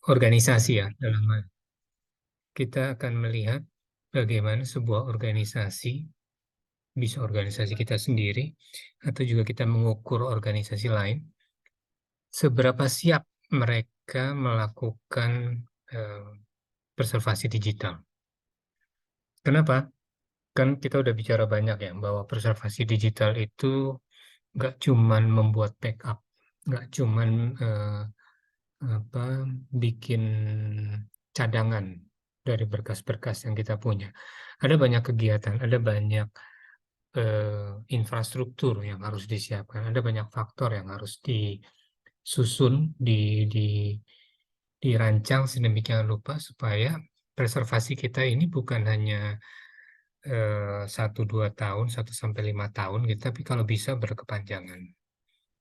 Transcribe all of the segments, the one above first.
organisasi ya. Kita akan melihat bagaimana sebuah organisasi, bisa organisasi kita sendiri, atau juga kita mengukur organisasi lain, seberapa siap mereka melakukan eh, preservasi digital. Kenapa? Kan kita udah bicara banyak ya, bahwa preservasi digital itu nggak cuman membuat backup, nggak cuman apa bikin cadangan dari berkas-berkas yang kita punya. Ada banyak kegiatan, ada banyak infrastruktur yang harus disiapkan, ada banyak faktor yang harus disusun, dirancang sedemikian rupa supaya preservasi kita ini bukan hanya 1-2 tahun, 1-5 tahun gitu, tapi kalau bisa berkepanjangan.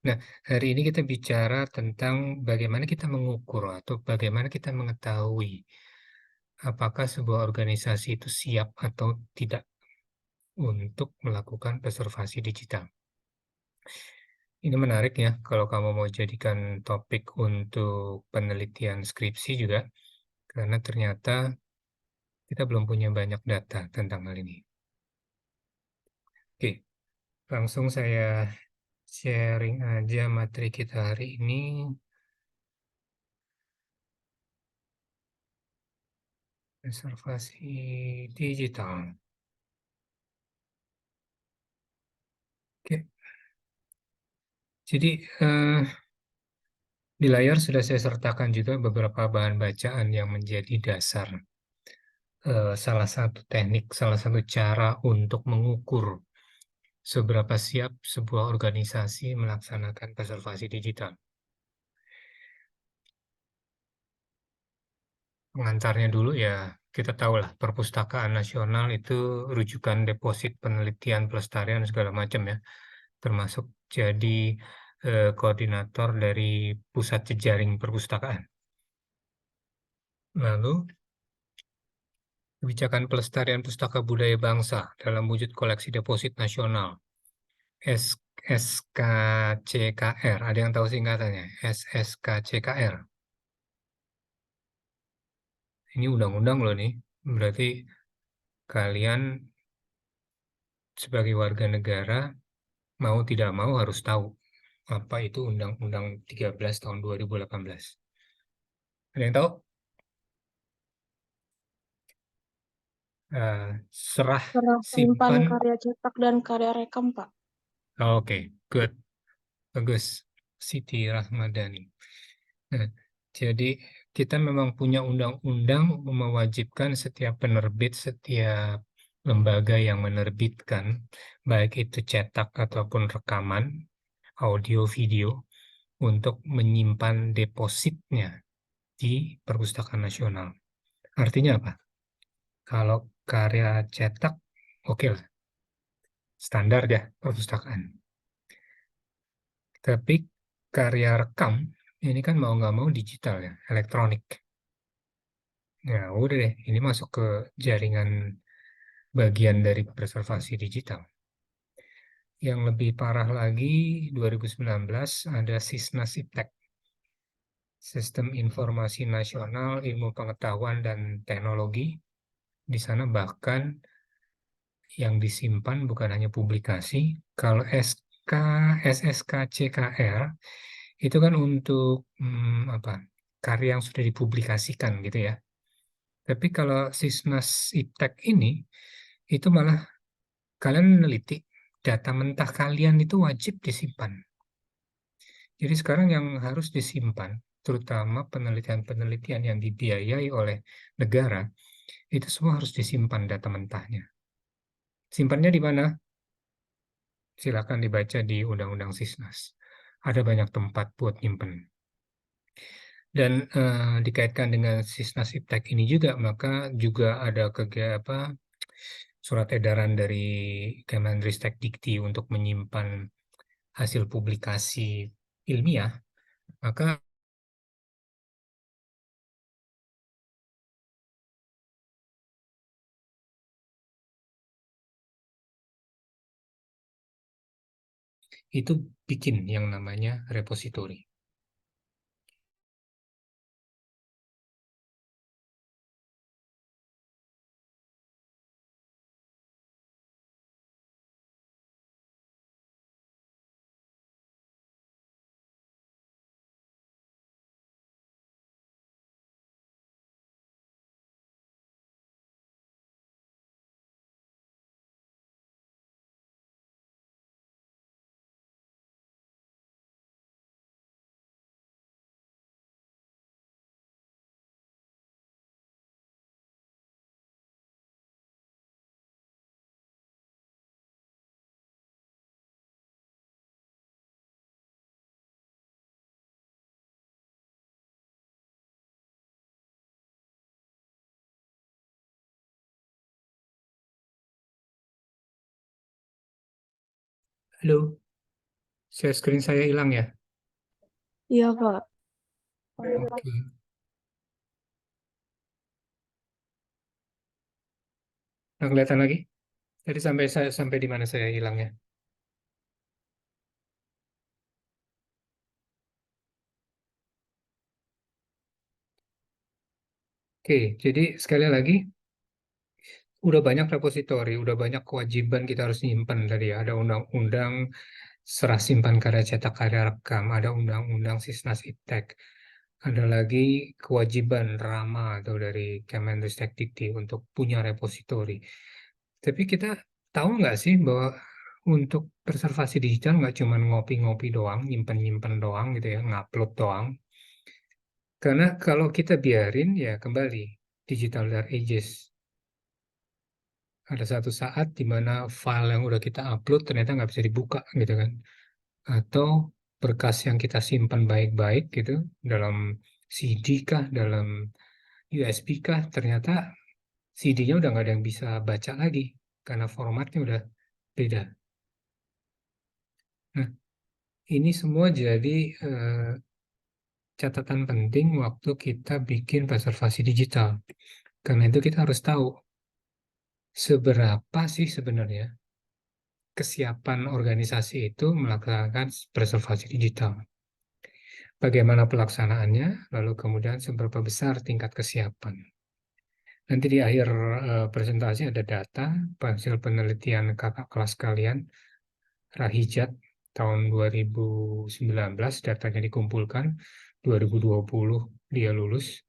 Nah, hari ini kita bicara tentang bagaimana kita mengukur atau bagaimana kita mengetahui apakah sebuah organisasi itu siap atau tidak untuk melakukan preservasi digital. Ini menarik ya, kalau kamu mau jadikan topik untuk penelitian skripsi juga, karena ternyata kita belum punya banyak data tentang hal ini. Oke, langsung saya sharing aja materi kita hari ini. Preservasi digital. Oke, jadi di layar sudah saya sertakan juga beberapa bahan bacaan yang menjadi dasar salah satu teknik, salah satu cara untuk mengukur seberapa siap sebuah organisasi melaksanakan preservasi digital. Pengantarnya dulu ya, kita tahu lah, Perpustakaan Nasional itu rujukan deposit penelitian pelestarian segala macam ya, termasuk jadi koordinator dari Pusat Jejaring Perpustakaan. Lalu, kebijakan pelestarian pustaka budaya bangsa dalam wujud koleksi deposit nasional, SSKCKR. Ada yang tahu singkatannya? SSKCKR. Ini undang-undang loh nih. Berarti kalian sebagai warga negara mau tidak mau harus tahu apa itu Undang-Undang 13 tahun 2018. Ada yang tahu? Serah, Serah penyimpan simpan. karya cetak dan karya rekam, Pak. Oke, good. Bagus. Siti Rahmadani. Nah, jadi kita memang punya undang-undang mewajibkan setiap penerbit, setiap lembaga yang menerbitkan, baik itu cetak ataupun rekaman, audio, video, untuk menyimpan depositnya di Perpustakaan Nasional. Artinya apa? Kalau karya cetak, oke lah, standar ya perpustakaan. Tapi karya rekam, ini kan mau nggak mau digital ya, elektronik. Ya udah deh, ini masuk ke jaringan bagian dari preservasi digital. Yang lebih parah lagi, 2019 ada Sisnas Iptek, Sistem Informasi Nasional Ilmu Pengetahuan dan Teknologi. Di sana bahkan yang disimpan bukan hanya publikasi, kalau SSKCKR itu kan untuk apa, karya yang sudah dipublikasikan gitu ya. Tapi kalau Sisnas Iptek ini, itu malah kalian meneliti data mentah kalian itu wajib disimpan. Jadi sekarang yang harus disimpan, terutama penelitian-penelitian yang dibiayai oleh negara, itu semua harus disimpan data mentahnya. Simpannya di mana? Silakan dibaca di Undang-Undang Sisnas. Ada banyak tempat buat nyimpen. Dan dikaitkan dengan Sisnas Iptek ini juga, maka juga ada surat edaran dari Kemendristek Dikti untuk menyimpan hasil publikasi ilmiah, maka itu bikin yang namanya repositori. Halo, share screen saya hilang ya? Iya, Pak. Oke. Nah, kelihatan lagi? Tadi sampai di mana saya hilangnya? Oke, jadi sekali lagi, udah banyak repositori, udah banyak kewajiban kita harus nyimpan tadi ya. Ada undang-undang serah simpan karya cetak karya rekam, ada undang-undang Sisnas Iptek, ada lagi kewajiban RAMA atau dari Kemendikbud untuk punya repositori. Tapi kita tahu nggak sih bahwa untuk preservasi digital nggak cuma ngopi-ngopi doang, nyimpen-nyimpen doang gitu ya, ngupload doang. Karena kalau kita biarin ya kembali digital dark ages. Ada satu saat di mana file yang udah kita upload ternyata nggak bisa dibuka gitu kan. Atau berkas yang kita simpan baik-baik gitu dalam CD kah, dalam USB kah, ternyata CD-nya udah nggak ada yang bisa baca lagi karena formatnya udah beda. Nah, ini semua jadi catatan penting waktu kita bikin preservasi digital. Karena itu kita harus tahu seberapa sih sebenarnya kesiapan organisasi itu melaksanakan preservasi digital. Bagaimana pelaksanaannya, lalu kemudian seberapa besar tingkat kesiapan. Nanti di akhir presentasi ada data hasil penelitian kakak kelas kalian, Rahijat tahun 2019, datanya dikumpulkan, 2020 dia lulus,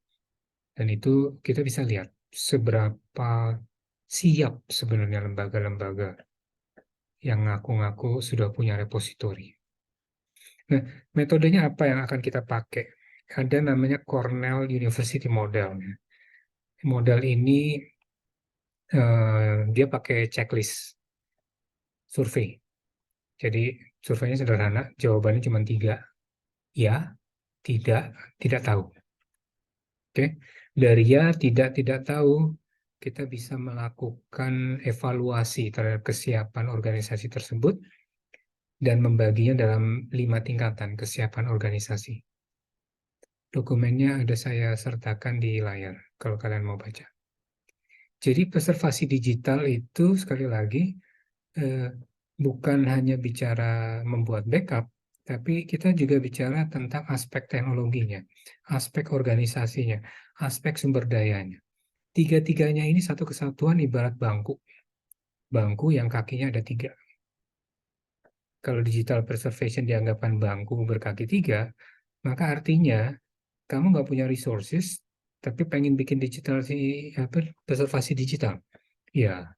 dan itu kita bisa lihat seberapa siap sebenarnya lembaga-lembaga yang ngaku-ngaku sudah punya repositori. Nah, metodenya apa yang akan kita pakai? Ada namanya Cornell University Model. Model ini dia pakai checklist survei. Jadi surveinya sederhana, jawabannya cuma tiga, ya, tidak, tidak tahu. Oke, dari ya, tidak tahu, kita bisa melakukan evaluasi terhadap kesiapan organisasi tersebut dan membaginya dalam 5 tingkatan kesiapan organisasi. Dokumennya ada saya sertakan di layar kalau kalian mau baca. Jadi preservasi digital itu sekali lagi eh, bukan hanya bicara membuat backup, tapi kita juga bicara tentang aspek teknologinya, aspek organisasinya, aspek sumber dayanya. Tiga-tiganya ini satu kesatuan ibarat bangku. Bangku yang kakinya ada tiga. Kalau digital preservation dianggapkan bangku berkaki tiga, maka artinya kamu nggak punya resources, tapi pengen bikin digital apa, preservasi digital. Ya,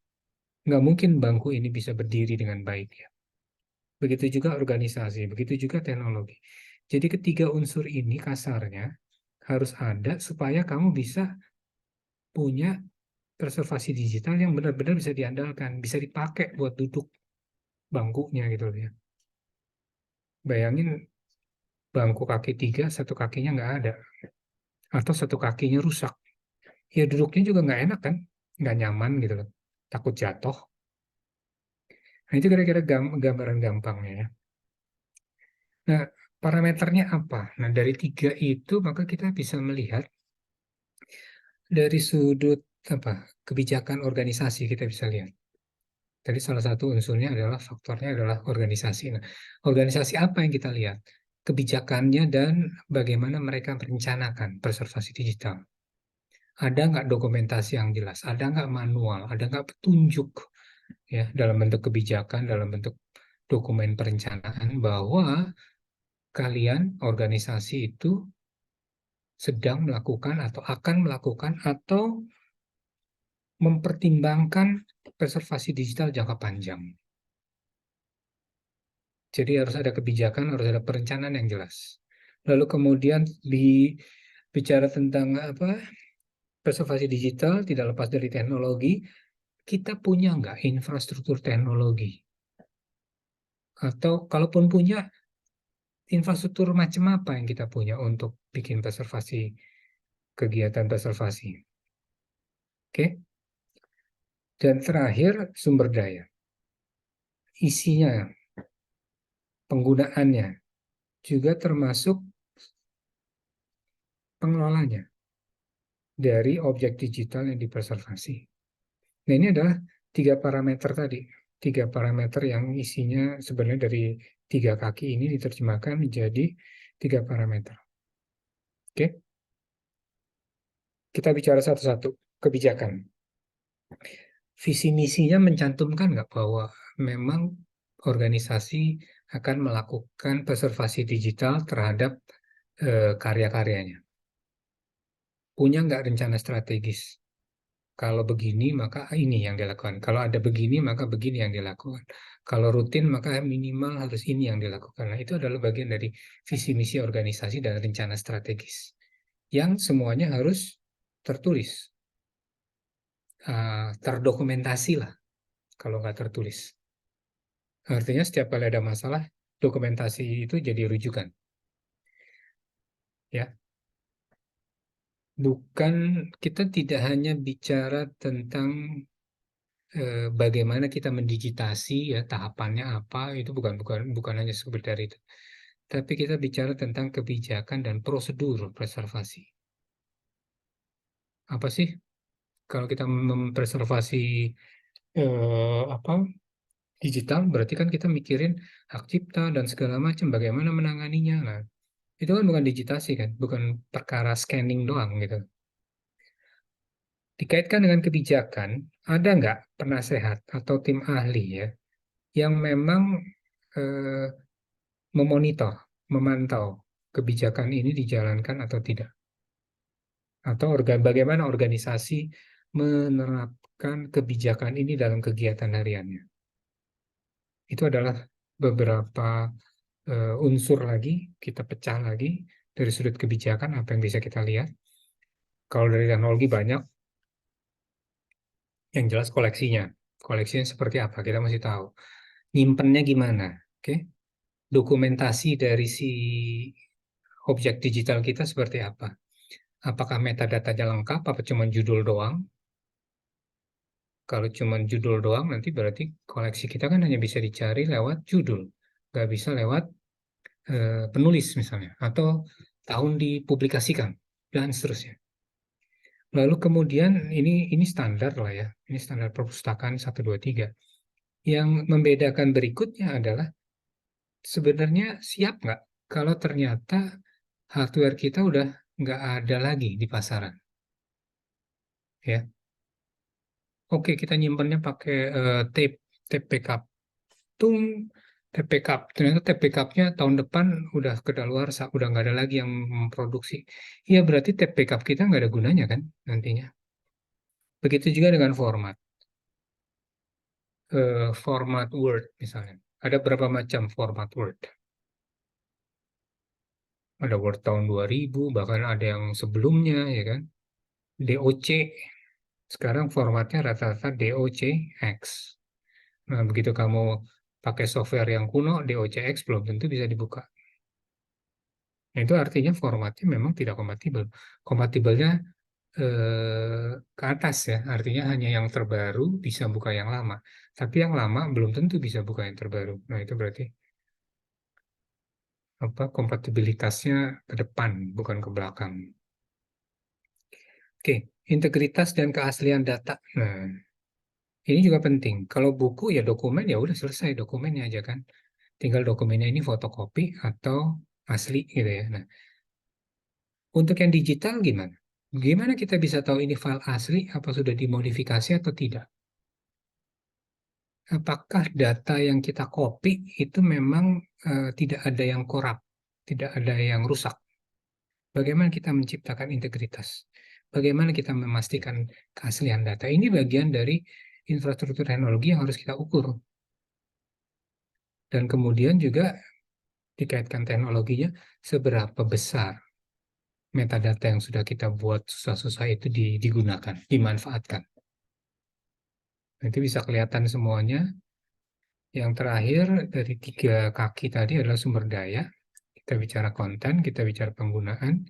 nggak mungkin bangku ini bisa berdiri dengan baik ya. Begitu juga organisasi, begitu juga teknologi. Jadi ketiga unsur ini kasarnya harus ada supaya kamu bisa punya preservasi digital yang benar-benar bisa diandalkan, bisa dipakai buat duduk bangkunya gitu loh ya. Bayangin bangku kaki tiga, satu kakinya nggak ada, atau satu kakinya rusak. Ya duduknya juga nggak enak kan, nggak nyaman gitu loh, takut jatuh. Nah itu kira-kira gambaran gampangnya ya. Nah parameternya apa? Nah dari tiga itu maka kita bisa melihat dari sudut apa kebijakan organisasi kita bisa lihat. Tadi salah satu unsurnya adalah faktornya adalah organisasi. Nah, organisasi apa yang kita lihat? Kebijakannya dan bagaimana mereka merencanakan preservasi digital. Ada nggak dokumentasi yang jelas? Ada nggak manual? Ada nggak petunjuk ya dalam bentuk kebijakan, dalam bentuk dokumen perencanaan bahwa kalian organisasi itu sedang melakukan atau akan melakukan atau mempertimbangkan preservasi digital jangka panjang. Jadi harus ada kebijakan, harus ada perencanaan yang jelas. Lalu kemudian bicara tentang apa preservasi digital tidak lepas dari teknologi, kita punya nggak infrastruktur teknologi? Atau kalaupun punya, infrastruktur macam apa yang kita punya untuk bikin preservasi, kegiatan preservasi? Oke. Dan terakhir, sumber daya. Isinya. penggunaannya, juga termasuk pengelolanya dari objek digital yang dipreservasi. Nah, ini adalah 3 parameter tadi. 3 parameter yang isinya sebenarnya dari 3 kaki ini diterjemahkan menjadi 3 parameter. Oke? Kita bicara satu-satu. Kebijakan. Visi misinya mencantumkan nggak bahwa memang organisasi akan melakukan preservasi digital terhadap karya-karyanya. Punya nggak rencana strategis? Kalau begini, maka ini yang dilakukan. Kalau ada begini, maka begini yang dilakukan. Kalau rutin, maka minimal harus ini yang dilakukan. Nah, itu adalah bagian dari visi misi organisasi dan rencana strategis. Yang semuanya harus tertulis. Terdokumentasi lah, kalau nggak tertulis. Artinya setiap kali ada masalah, dokumentasi itu jadi rujukan. Ya, bukan, kita tidak hanya bicara tentang bagaimana kita mendigitasi, ya tahapannya apa, itu bukan bukan bukan hanya sekedar itu, tapi kita bicara tentang kebijakan dan prosedur preservasi. Apa sih kalau kita mempreservasi apa digital, berarti kan kita mikirin hak cipta dan segala macam, bagaimana menanganinya. Nah, itu kan bukan digitasi kan, bukan perkara scanning doang gitu. Dikaitkan dengan kebijakan, ada nggak penasehat atau tim ahli ya yang memang eh, memonitor, memantau kebijakan ini dijalankan atau tidak, atau bagaimana organisasi menerapkan kebijakan ini dalam kegiatan hariannya. Itu adalah beberapa unsur lagi, kita pecah lagi dari sudut kebijakan apa yang bisa kita lihat. Kalau dari teknologi banyak, yang jelas koleksinya. Koleksinya seperti apa, kita masih tahu. Nyimpennya gimana, oke? Dokumentasi dari si objek digital kita seperti apa? Apakah metadatanya lengkap, apa cuma judul doang? Kalau cuma judul doang, nanti berarti koleksi kita kan hanya bisa dicari lewat judul. Nggak bisa lewat penulis misalnya, atau tahun dipublikasikan, dan seterusnya. Lalu kemudian ini standar lah ya, ini standar perpustakaan 1, 2, 3. Yang membedakan berikutnya adalah sebenarnya siap nggak kalau ternyata hardware kita udah nggak ada lagi di pasaran, ya. Oke, kita nyimpannya pakai tape, tape backup. Tung, tape backup. Ternyata tape backupnya tahun depan udah kedaluarsa, udah nggak ada lagi yang memproduksi. Ya berarti tape backup kita nggak ada gunanya kan nantinya. Begitu juga dengan format. Format Word misalnya. Ada berapa macam format Word? Ada Word tahun 2000, bahkan ada yang sebelumnya, ya kan? DOC. Sekarang formatnya rata-rata DOCX. Nah, begitu kamu pakai software yang kuno, DOCX belum tentu bisa dibuka. Nah, itu artinya formatnya memang tidak kompatibel. Kompatibelnya ke atas ya, artinya hanya yang terbaru bisa buka yang lama. Tapi yang lama belum tentu bisa buka yang terbaru. Nah, itu berarti apa kompatibilitasnya ke depan, bukan ke belakang. Oke, integritas dan keaslian data. Nah, ini juga penting. Kalau buku ya dokumen ya udah selesai dokumennya aja kan. Tinggal dokumennya ini fotokopi atau asli gitu ya. Nah, untuk yang digital gimana? Gimana kita bisa tahu ini file asli apa sudah dimodifikasi atau tidak? Apakah data yang kita copy itu memang tidak ada yang korup, tidak ada yang rusak? Bagaimana kita menciptakan integritas? Bagaimana kita memastikan keaslian data? Ini bagian dari infrastruktur teknologi yang harus kita ukur. Dan kemudian juga dikaitkan teknologinya, seberapa besar metadata yang sudah kita buat susah-susah itu digunakan, dimanfaatkan. Nanti bisa kelihatan semuanya. Yang terakhir dari 3 kaki tadi adalah sumber daya. Kita bicara konten, kita bicara penggunaan.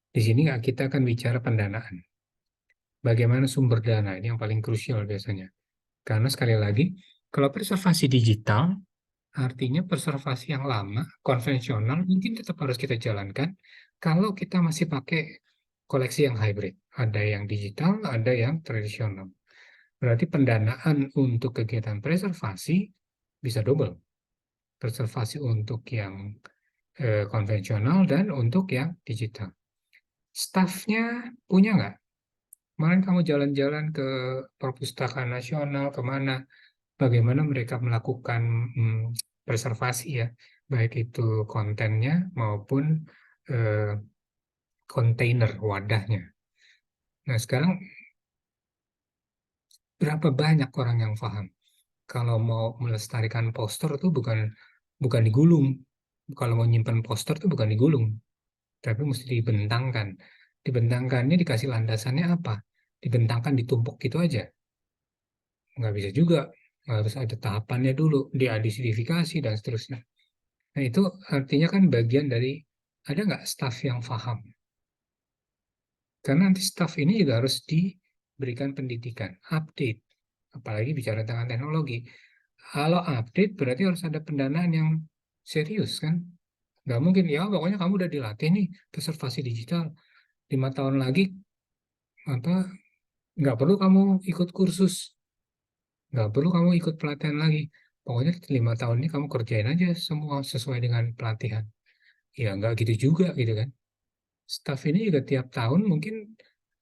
Di sini kita akan bicara pendanaan. Bagaimana sumber dana, ini yang paling krusial biasanya. Karena sekali lagi, kalau preservasi digital, Artinya preservasi yang lama, konvensional, mungkin tetap harus kita jalankan kalau kita masih pakai koleksi yang hybrid. Ada yang digital, ada yang tradisional. Berarti pendanaan untuk kegiatan preservasi bisa double. Preservasi untuk yang konvensional dan untuk yang digital. Staffnya punya nggak? Kemarin kamu jalan-jalan ke Perpustakaan Nasional, kemana? Bagaimana mereka melakukan preservasi ya, baik itu kontennya maupun eh, kontainer wadahnya. Nah, sekarang berapa banyak orang yang paham kalau mau melestarikan poster itu bukan bukan digulung. Kalau mau nyimpan poster itu bukan digulung, tapi mesti dibentangkan. Dibentangkannya dikasih landasannya apa? Dibentangkan ditumpuk gitu aja. Nggak bisa juga. Harus ada tahapannya dulu, diadisidifikasi dan seterusnya. Nah, itu artinya kan bagian dari ada nggak staf yang paham? Karena nanti staf ini juga harus diberikan pendidikan, update. Apalagi bicara tentang teknologi. Kalau update berarti harus ada pendanaan yang serius kan? Nggak mungkin, ya pokoknya kamu udah dilatih nih preservasi digital. 5 tahun lagi apa nggak perlu kamu ikut kursus, nggak perlu kamu ikut pelatihan lagi. Pokoknya 5 tahun ini kamu kerjain aja semua sesuai dengan pelatihan. Ya nggak gitu juga gitu kan. Staff ini juga tiap tahun mungkin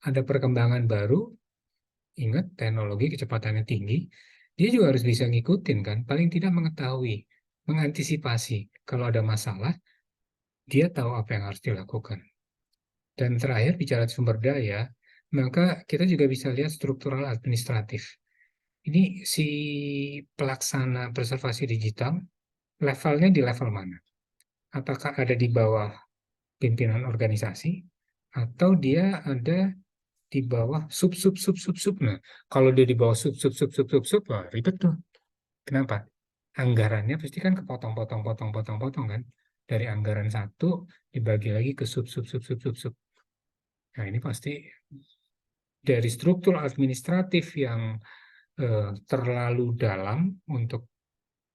ada perkembangan baru, ingat teknologi kecepatannya tinggi, dia juga harus bisa ngikutin kan, paling tidak mengetahui, mengantisipasi kalau ada masalah, dia tahu apa yang harus dilakukan. Dan terakhir bicara sumber daya, maka kita juga bisa lihat struktural administratif. Ini si pelaksana preservasi digital, levelnya di level mana? Apakah ada di bawah pimpinan organisasi, atau dia ada di bawah sub sub sub sub sub. Nah, kalau dia di bawah sub sub sub sub sub sub, wah, ribet tuh. Kenapa? Anggarannya pasti kan kepotong-potong-potong-potong-potong kan. Dari anggaran satu dibagi lagi ke sub sub sub sub sub sub. Nah, ini pasti dari struktur administratif yang terlalu dalam untuk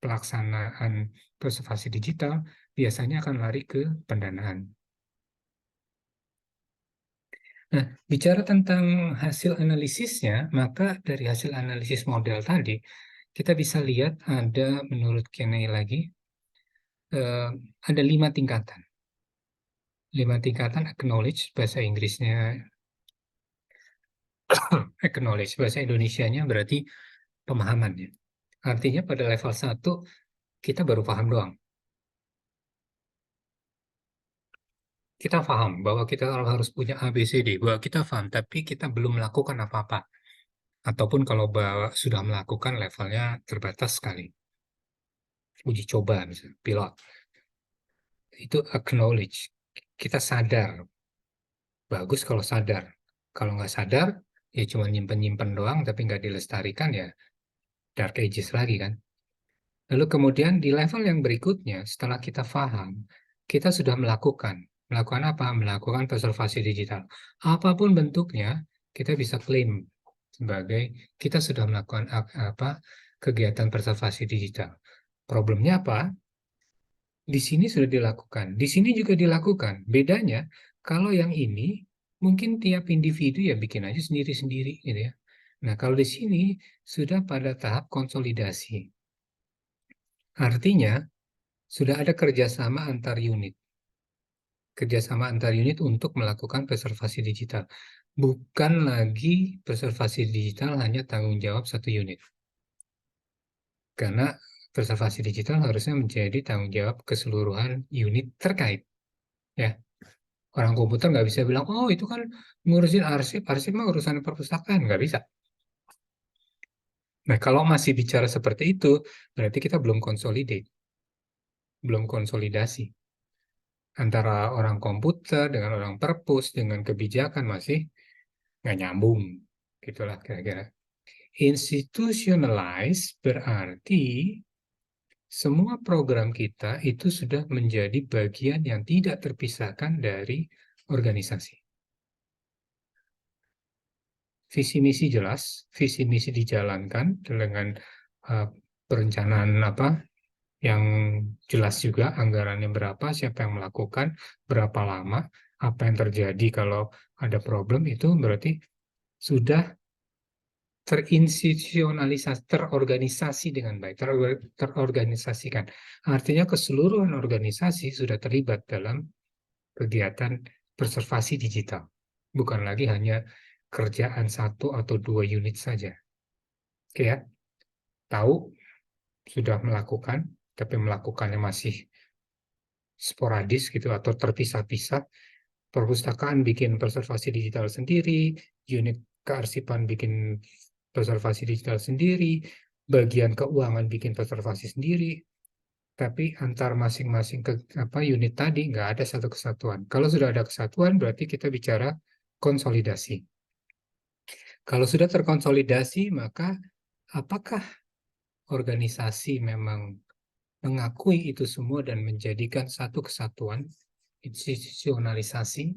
pelaksanaan konservasi digital, biasanya akan lari ke pendanaan. Nah, bicara tentang hasil analisisnya, maka dari hasil analisis model tadi, kita bisa lihat ada, menurut Kenny lagi, ada 5 tingkatan. 5 tingkatan acknowledge, bahasa Inggrisnya acknowledge, bahasa Indonesianya berarti pemahamannya. Artinya pada level 1, kita baru paham doang. Kita paham bahwa kita harus punya A, B, C, D, bahwa kita paham, tapi kita belum melakukan apa-apa. Ataupun kalau sudah melakukan levelnya terbatas sekali. Uji coba misalnya, pilot. Itu acknowledge. Kita sadar. Bagus kalau sadar. Kalau nggak sadar, ya cuma nyimpen-nyimpen doang, tapi nggak dilestarikan, ya dark ages lagi kan. Lalu kemudian di level yang berikutnya, setelah kita paham, kita sudah melakukan. Melakukan apa? Melakukan preservasi digital. Apapun bentuknya, kita bisa klaim sebagai kita sudah melakukan apa kegiatan preservasi digital. Problemnya apa? Di sini sudah dilakukan, di sini juga dilakukan. Bedanya, kalau yang ini mungkin tiap individu ya bikin aja sendiri-sendiri gitu ya. Nah, kalau di sini sudah pada tahap konsolidasi. Artinya, sudah ada kerjasama antar unit. Kerjasama antar unit untuk melakukan preservasi digital. Bukan lagi preservasi digital hanya tanggung jawab satu unit. Karena preservasi digital harusnya menjadi tanggung jawab keseluruhan unit terkait. Ya, orang komputer nggak bisa bilang, oh itu kan ngurusin arsip, arsip mah urusan perpustakaan, nggak bisa. Nah, kalau masih bicara seperti itu, berarti kita belum consolidate, belum konsolidasi. Antara orang komputer dengan orang perpus, dengan kebijakan masih nggak nyambung. Gitulah kira-kira. Institutionalize berarti semua program kita itu sudah menjadi bagian yang tidak terpisahkan dari organisasi. Visi misi jelas, visi misi dijalankan dengan perencanaan apa yang jelas juga anggarannya berapa, siapa yang melakukan, berapa lama, apa yang terjadi kalau ada problem, itu berarti sudah terinstitusionalisasi, terorganisasi dengan baik, terorganisasikan. Artinya keseluruhan organisasi sudah terlibat dalam kegiatan preservasi digital. Bukan lagi hanya kerjaan satu atau dua unit saja. Oke ya, tahu sudah melakukan, tapi melakukannya masih sporadis gitu atau terpisah-pisah. Perpustakaan bikin preservasi digital sendiri, unit kearsipan bikin preservasi digital sendiri, bagian keuangan bikin preservasi sendiri, tapi antar masing-masing unit tadi nggak ada satu kesatuan. Kalau sudah ada kesatuan, berarti kita bicara konsolidasi. Kalau sudah terkonsolidasi, maka apakah organisasi memang mengakui itu semua dan menjadikan satu kesatuan, institusionalisasi,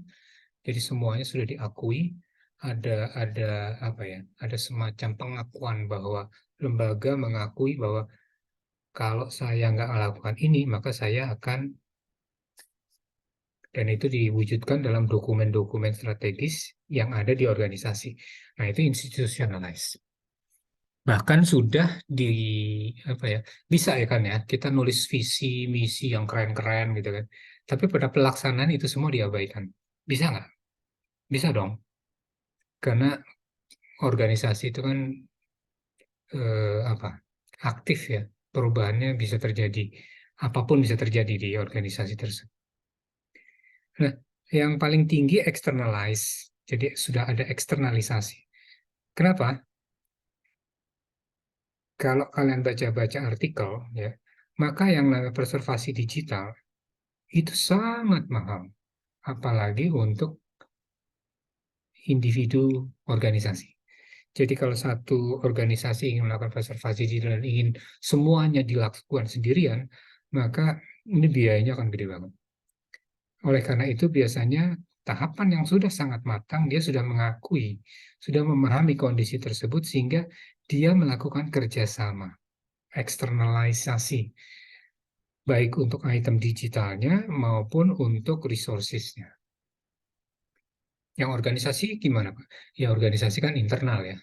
jadi semuanya sudah diakui, ada apa ya, ada semacam pengakuan bahwa lembaga mengakui bahwa kalau saya nggak melakukan ini, maka saya akan, dan itu diwujudkan dalam dokumen-dokumen strategis yang ada di organisasi. Nah, itu institutionalized. Bahkan sudah di apa ya, bisa ya kan ya, kita nulis visi misi yang keren-keren gitu kan. Tapi pada pelaksanaan itu semua diabaikan. Bisa nggak? Bisa dong. Karena organisasi itu kan apa? Aktif ya. Perubahannya bisa terjadi. Apapun bisa terjadi di organisasi tersebut. Nah, yang paling tinggi externalize. Jadi sudah ada eksternalisasi. Kenapa? Kalau kalian baca-baca artikel ya, maka yang namanya preservasi digital itu sangat mahal, apalagi untuk individu organisasi. Jadi kalau satu organisasi ingin melakukan preservasi digital dan ingin semuanya dilakukan sendirian, maka ini biayanya akan gede banget. Oleh karena itu biasanya tahapan yang sudah sangat matang, dia sudah mengakui, sudah memahami kondisi tersebut sehingga dia melakukan kerjasama, eksternalisasi, baik untuk item digitalnya maupun untuk resources-nya. Yang organisasi gimana, Pak? Ya organisasi kan internal ya.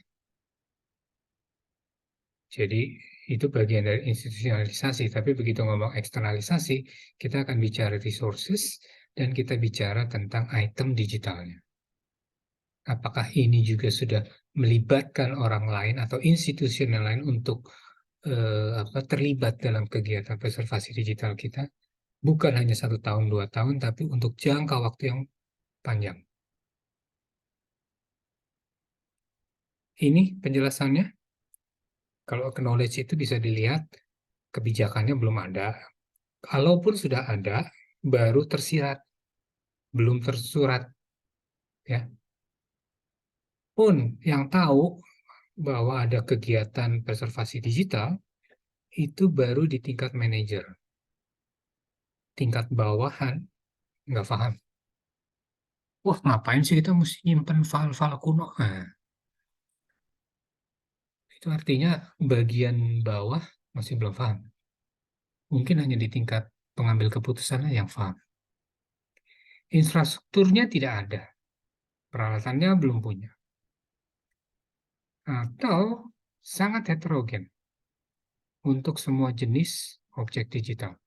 Jadi itu bagian dari institusionalisasi, tapi begitu ngomong eksternalisasi, kita akan bicara resources dan kita bicara tentang item digitalnya. Apakah ini juga sudah melibatkan orang lain atau institusional lain untuk terlibat dalam kegiatan preservasi digital kita? Bukan hanya 1 tahun, 2 tahun, tapi untuk jangka waktu yang panjang. Ini penjelasannya. Kalau knowledge itu bisa dilihat, kebijakannya belum ada. Kalaupun sudah ada, baru tersirat, belum tersurat. Ya. Pun yang tahu bahwa ada kegiatan preservasi digital, itu baru di tingkat manajer. Tingkat bawahan, nggak paham. Wah, ngapain sih kita mesti nyimpen file-file kuno? Nah, itu artinya bagian bawah masih belum paham. Mungkin hanya di tingkat pengambil keputusannya yang paham. Infrastrukturnya tidak ada, peralatannya belum punya, atau sangat heterogen untuk semua jenis objek digital.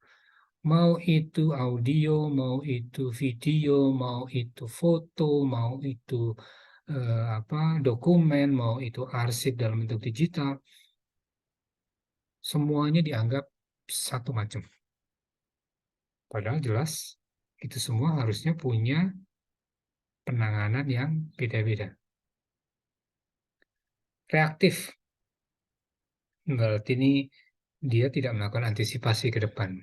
Mau itu audio, mau itu video, mau itu foto, mau itu dokumen, mau itu arsip dalam bentuk digital, semuanya dianggap satu macam. Padahal jelas itu semua harusnya punya penanganan yang beda-beda. Reaktif, berarti ini dia tidak melakukan antisipasi ke depan.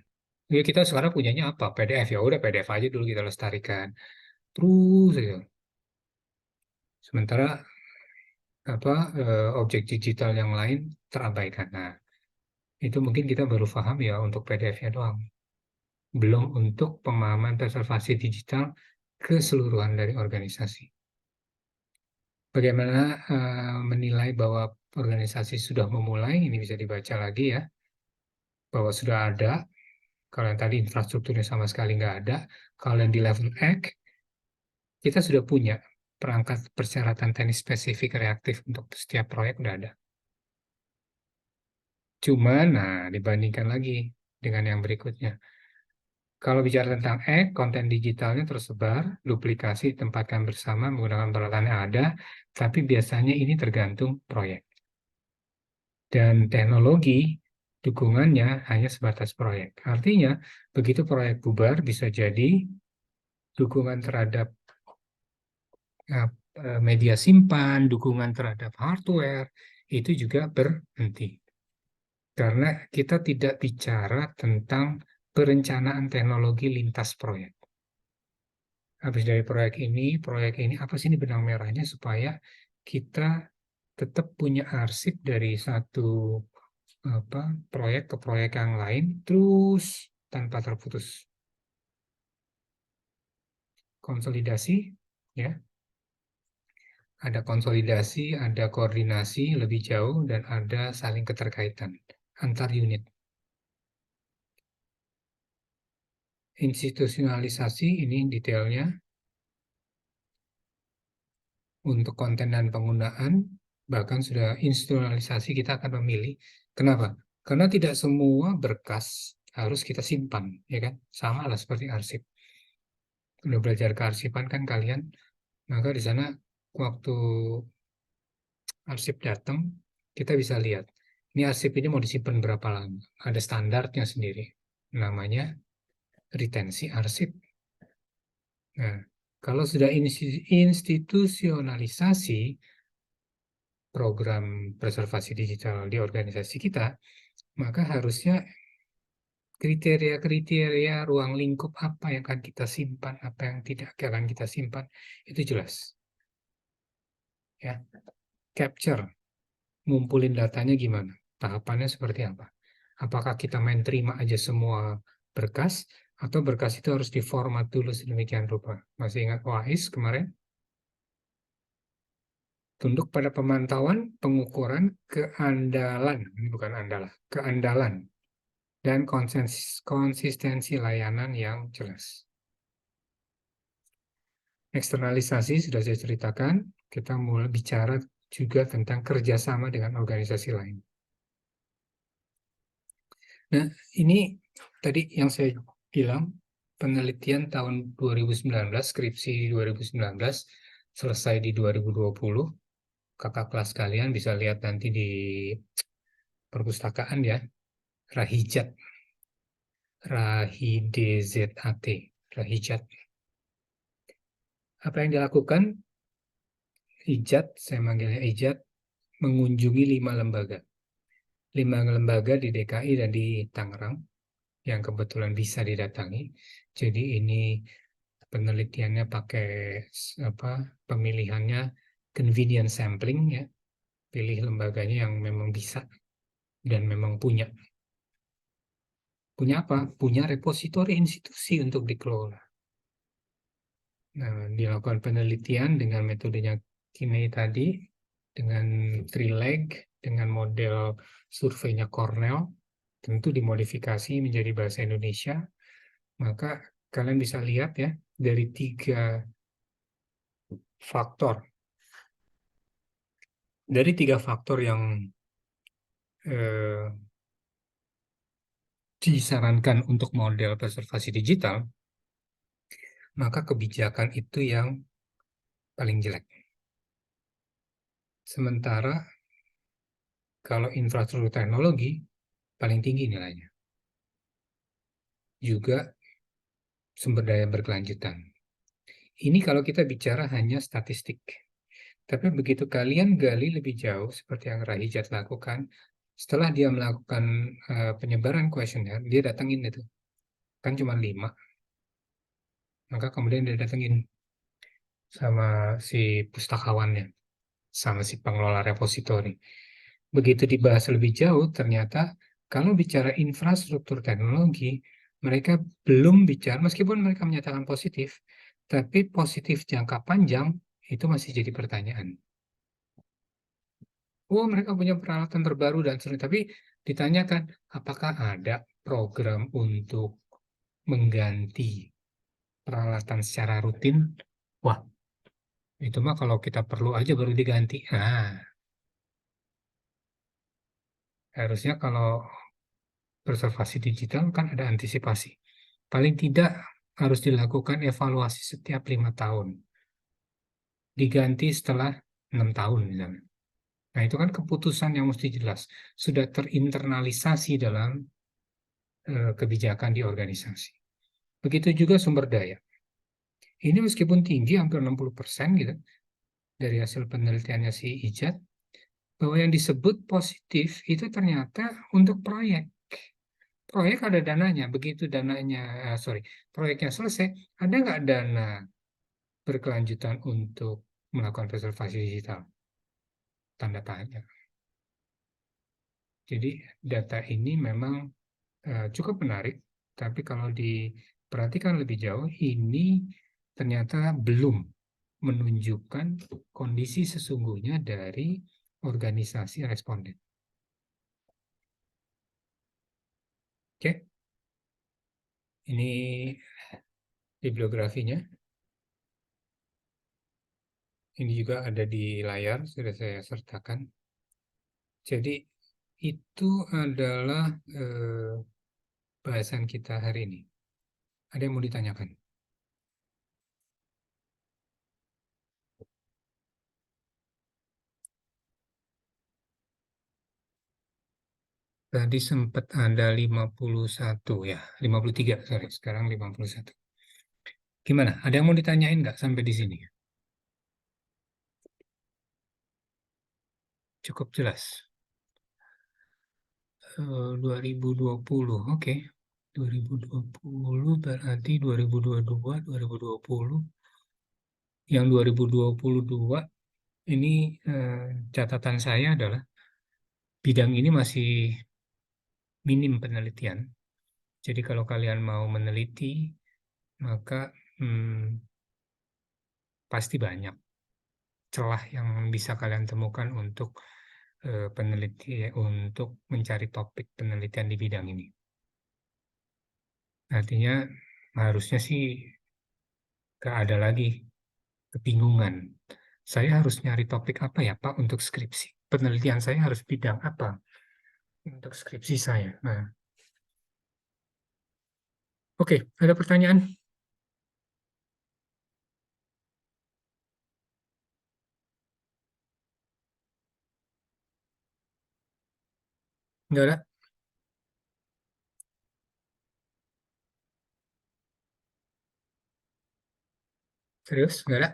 Ya, kita sekarang punyanya apa? PDF, ya udah PDF aja dulu kita lestarikan. Terus saja. Sementara objek digital yang lain terabaikan. Nah, itu mungkin kita baru paham ya untuk PDF-nya doang. Belum untuk pemahaman preservasi digital keseluruhan dari organisasi. Bagaimana menilai bahwa organisasi sudah memulai, ini bisa dibaca lagi ya. bahwa sudah ada. Kalau yang tadi infrastrukturnya sama sekali nggak ada, kalau yang di level X, kita sudah punya perangkat persyaratan teknis spesifik reaktif untuk setiap proyek udah ada. Cuman, nah dibandingkan lagi dengan yang berikutnya. Kalau bicara tentang konten digitalnya tersebar, duplikasi, ditempatkan bersama menggunakan peralatan yang ada, tapi biasanya ini tergantung proyek. Dan teknologi dukungannya hanya sebatas proyek. Artinya, begitu proyek bubar, bisa jadi dukungan terhadap media simpan, dukungan terhadap hardware, itu juga berhenti. Karena kita tidak bicara tentang perencanaan teknologi lintas proyek. Habis dari proyek ini, apa sih ini benang merahnya supaya kita tetap punya arsip dari satu proyek ke proyek yang lain terus tanpa terputus. Konsolidasi, ya, ada konsolidasi, ada koordinasi lebih jauh, dan ada saling keterkaitan antar unit. Institusionalisasi ini detailnya untuk konten dan penggunaan, bahkan sudah institusionalisasi kita akan memilih. Kenapa? Karena tidak semua berkas harus kita simpan, ya kan? Sama lah seperti arsip. Udah belajar kearsipan kan kalian, maka di sana waktu arsip datang, kita bisa lihat. Ini arsip ini mau disimpan berapa lama. Ada standarnya sendiri. Namanya retensi arsip. Nah, kalau sudah institusionalisasi program preservasi digital di organisasi kita, maka harusnya kriteria-kriteria ruang lingkup apa yang akan kita simpan, apa yang tidak akan kita simpan, itu jelas. Ya, capture, ngumpulin datanya gimana, tahapannya seperti apa. Apakah kita main terima aja semua berkas, atau berkas itu harus diformat dulu sedemikian rupa. Masih ingat OAIS kemarin? Tunduk pada pemantauan, pengukuran, keandalan, ini bukan andalan, keandalan, dan konsistensi layanan yang jelas. Eksternalisasi sudah saya ceritakan, kita mulai bicara juga tentang kerjasama dengan organisasi lain. Nah, ini tadi yang saya bilang, penelitian tahun 2019, skripsi 2019, selesai di 2020, kakak kelas kalian bisa lihat nanti di perpustakaan ya, Rahijat, Rahidezat, Rahijat. Apa yang dilakukan? Ijat, saya manggilnya Ijat, mengunjungi 5 lembaga. 5 lembaga di DKI dan di Tangerang yang kebetulan bisa didatangi. Jadi ini penelitiannya pakai pemilihannya convenient sampling ya. Pilih lembaganya yang memang bisa dan memang punya. Punya apa? Punya repositori institusi untuk dikelola. Nah, dilakukan penelitian dengan metodenya Kinney tadi, dengan Trileg, dengan model surveinya Cornell, tentu dimodifikasi menjadi bahasa Indonesia, maka kalian bisa lihat ya, dari 3 faktor. Dari 3 faktor yang disarankan untuk model preservasi digital, maka kebijakan itu yang paling jelek. Sementara kalau infrastruktur teknologi, paling tinggi nilainya. Juga sumber daya berkelanjutan. Ini kalau kita bicara hanya statistik. Tapi begitu kalian gali lebih jauh, seperti yang Rahijat lakukan, setelah dia melakukan penyebaran kuesioner, dia datangin itu. Kan cuma 5. Maka kemudian dia datangin sama si pustakawannya, sama si pengelola repositori. Begitu dibahas lebih jauh, ternyata kalau bicara infrastruktur teknologi, mereka belum bicara, meskipun mereka menyatakan positif, tapi positif jangka panjang itu masih jadi pertanyaan. Oh, mereka punya peralatan terbaru dan sebagainya, tapi ditanyakan apakah ada program untuk mengganti peralatan secara rutin. Wah, itu mah kalau kita perlu aja baru diganti. Nah, harusnya kalau preservasi digital kan ada antisipasi. Paling tidak harus dilakukan evaluasi setiap 5 tahun. Diganti setelah 6 tahun misalnya. Nah, itu kan keputusan yang mesti jelas. Sudah terinternalisasi dalam kebijakan di organisasi. Begitu juga sumber daya. Ini meskipun tinggi, hampir 60% gitu, dari hasil penelitiannya si Ijat, bahwa yang disebut positif itu ternyata untuk proyek. Proyek ada dananya. Begitu dananya, proyeknya selesai, ada nggak dana berkelanjutan untuk melakukan preservasi digital? Tanda tanya. Jadi data ini memang cukup menarik, tapi kalau diperhatikan lebih jauh, ini ternyata belum menunjukkan kondisi sesungguhnya dari organisasi responden. Oke, ini bibliografinya. Ini juga ada di layar, sudah saya sertakan. Jadi itu adalah bahasan kita hari ini. Ada yang mau ditanyakan? Tadi sempat ada 51 ya, 53, sorry. Sekarang 51. Gimana? Ada yang mau ditanyain nggak sampai di sini? Cukup jelas. 2020, oke. 2020 berarti 2022, 2020. Yang 2022 ini catatan saya adalah bidang ini masih minim penelitian. Jadi kalau kalian mau meneliti, maka pasti banyak celah yang bisa kalian temukan untuk peneliti untuk mencari topik penelitian di bidang ini. Artinya harusnya sih gak ada lagi kebingungan. Saya harus nyari topik apa ya Pak untuk skripsi? Penelitian saya harus bidang apa untuk skripsi saya? Nah, oke, ada pertanyaan? Enggak ada? Serius? Enggak ada?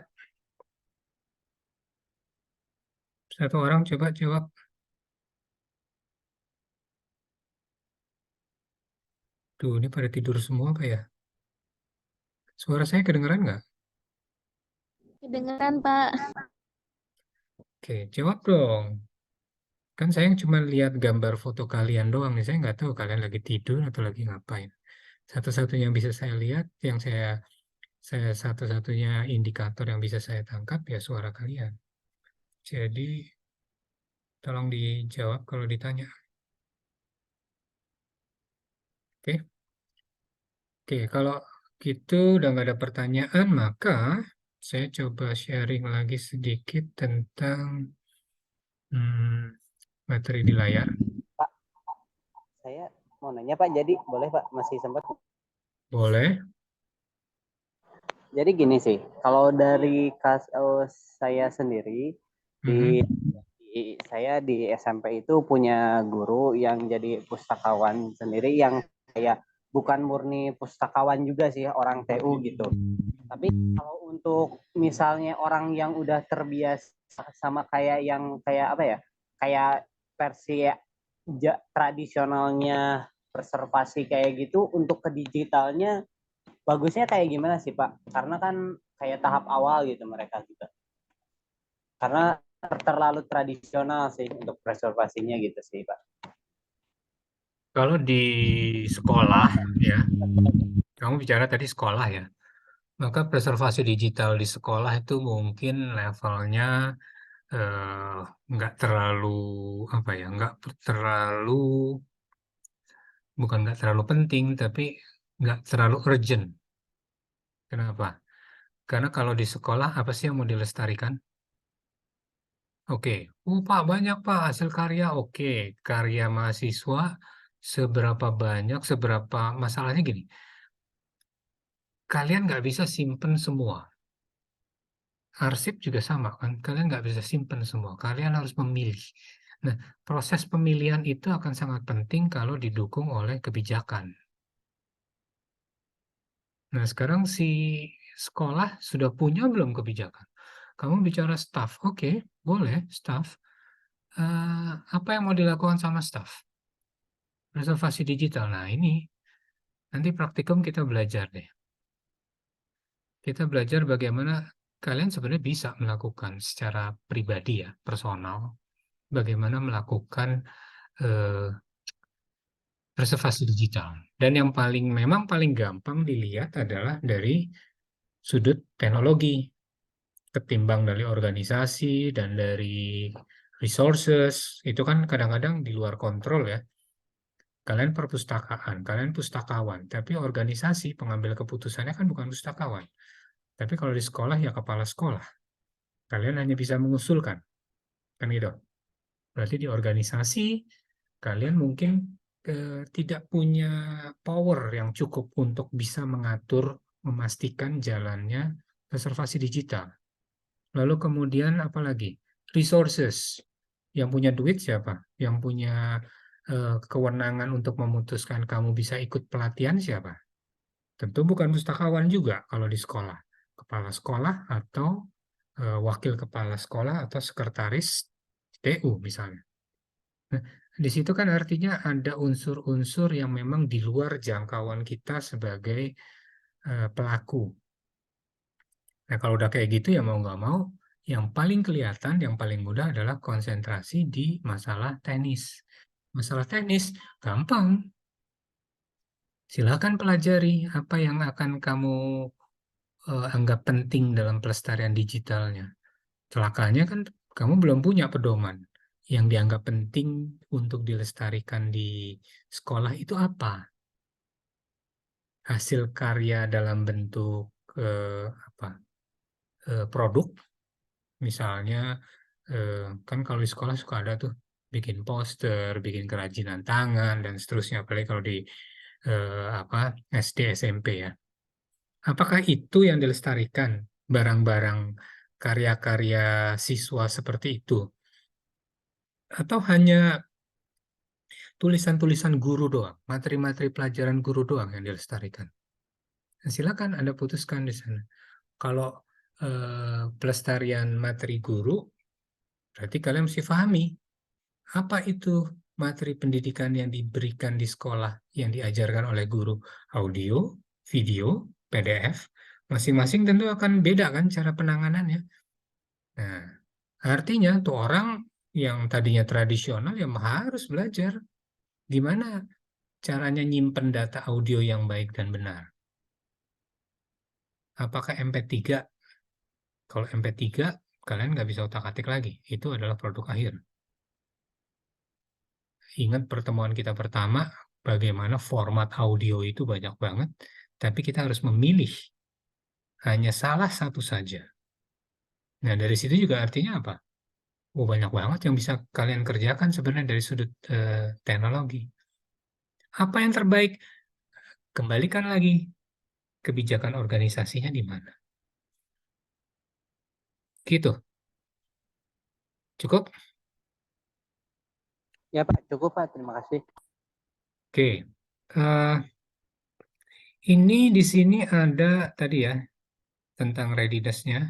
Satu orang coba jawab. Tuh, ini pada tidur semua apa ya? Suara saya kedengeran nggak? Kedengeran, Pak. Oke, jawab dong. Kan saya cuma lihat gambar foto kalian doang nih. Saya nggak tahu kalian lagi tidur atau lagi ngapain. Satu-satunya yang bisa saya lihat, yang saya satu-satunya indikator yang bisa saya tangkap ya suara kalian. Jadi tolong dijawab kalau ditanya. Oke, oke. Kalau gitu udah nggak ada pertanyaan, maka saya coba sharing lagi sedikit tentang materi di layar. Pak, saya mau nanya Pak, jadi boleh Pak, masih sempat? Boleh. Jadi gini sih, kalau dari saya sendiri, saya di SMP itu punya guru yang jadi pustakawan sendiri, yang kayak bukan murni pustakawan juga sih, orang TU gitu. Tapi kalau untuk misalnya orang yang udah terbiasa sama kayak yang kayak apa ya, kayak versi tradisionalnya preservasi kayak gitu, untuk ke digitalnya bagusnya kayak gimana sih Pak? Karena kan kayak tahap awal gitu mereka juga. Karena terlalu tradisional sih untuk preservasinya gitu sih Pak. Kalau di sekolah ya, kamu bicara tadi sekolah ya, maka preservasi digital di sekolah itu mungkin levelnya eh, nggak terlalu apa ya, bukan nggak terlalu penting, tapi nggak terlalu urgent. Kenapa? Karena kalau di sekolah apa sih yang mau dilestarikan? Oke, Pak banyak Pak hasil karya. Oke, karya mahasiswa seberapa banyak, seberapa masalahnya gini. Kalian nggak bisa simpen semua. Arsip juga sama kan, kalian nggak bisa simpen semua. Kalian harus memilih. Nah, proses pemilihan itu akan sangat penting kalau didukung oleh kebijakan. Nah, sekarang si sekolah sudah punya belum kebijakan? Kamu bicara staff, oke, boleh staff. Apa yang mau dilakukan sama staff? Reservasi digital. Nah, ini nanti praktikum kita belajar deh. Kita belajar bagaimana kalian sebenarnya bisa melakukan secara pribadi ya, personal, bagaimana melakukan eh, reservasi digital. Dan yang memang paling gampang dilihat adalah dari sudut teknologi, ketimbang dari organisasi dan dari resources. Itu kan kadang-kadang di luar kontrol ya. Kalian perpustakaan, kalian pustakawan, tapi organisasi pengambil keputusannya kan bukan pustakawan. Tapi kalau di sekolah ya kepala sekolah. Kalian hanya bisa mengusulkan, kan gitu. Berarti di organisasi kalian mungkin tidak punya power yang cukup untuk bisa mengatur, memastikan jalannya reservasi digital. Lalu kemudian apa lagi? Resources. Yang punya duit siapa? Yang punya kewenangan untuk memutuskan kamu bisa ikut pelatihan siapa? Tentu bukan pustakawan juga kalau di sekolah. Kepala sekolah atau wakil kepala sekolah atau sekretaris TU misalnya. Nah, di situ kan artinya ada unsur-unsur yang memang di luar jangkauan kita sebagai pelaku. Nah, kalau udah kayak gitu ya mau nggak mau, yang paling kelihatan, yang paling mudah adalah konsentrasi di masalah teknis. Masalah teknis, gampang. Silakan pelajari apa yang akan kamu anggap penting dalam pelestarian digitalnya. Celakanya kan kamu belum punya pedoman. Yang dianggap penting untuk dilestarikan di sekolah itu apa? Hasil karya dalam bentuk apa? Produk, misalnya kan kalau di sekolah suka ada tuh bikin poster, bikin kerajinan tangan dan seterusnya. Apalagi kalau di apa SD SMP ya. Apakah itu yang dilestarikan? Barang-barang karya-karya siswa seperti itu? Atau hanya tulisan-tulisan guru doang, materi-materi pelajaran guru doang yang dilestarikan? Nah, silakan Anda putuskan di sana. Kalau pelestarian materi guru, berarti kalian mesti pahami apa itu materi pendidikan yang diberikan di sekolah yang diajarkan oleh guru. Audio, video, PDF, masing-masing tentu akan beda kan cara penanganannya. Nah, artinya tuh orang yang tadinya tradisional yang harus belajar gimana caranya nyimpen data audio yang baik dan benar. Apakah MP3? Kalau MP3, kalian nggak bisa otak-atik lagi. Itu adalah produk akhir. Ingat pertemuan kita pertama, bagaimana format audio itu banyak banget, tapi kita harus memilih hanya salah satu saja. Nah, dari situ juga artinya apa? Oh, banyak banget yang bisa kalian kerjakan sebenarnya dari sudut teknologi. Apa yang terbaik? Kembalikan lagi kebijakan organisasinya di mana. Gitu. Cukup? Ya Pak, cukup Pak. Terima kasih. Oke. Eh, ini di sini ada tadi ya, tentang readiness-nya,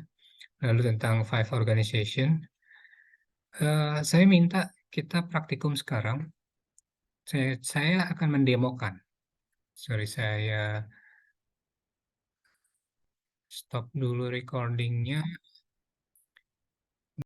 lalu tentang five organization. Saya minta kita praktikum sekarang. Saya akan mendemokan. Sorry, saya stop dulu recordingnya.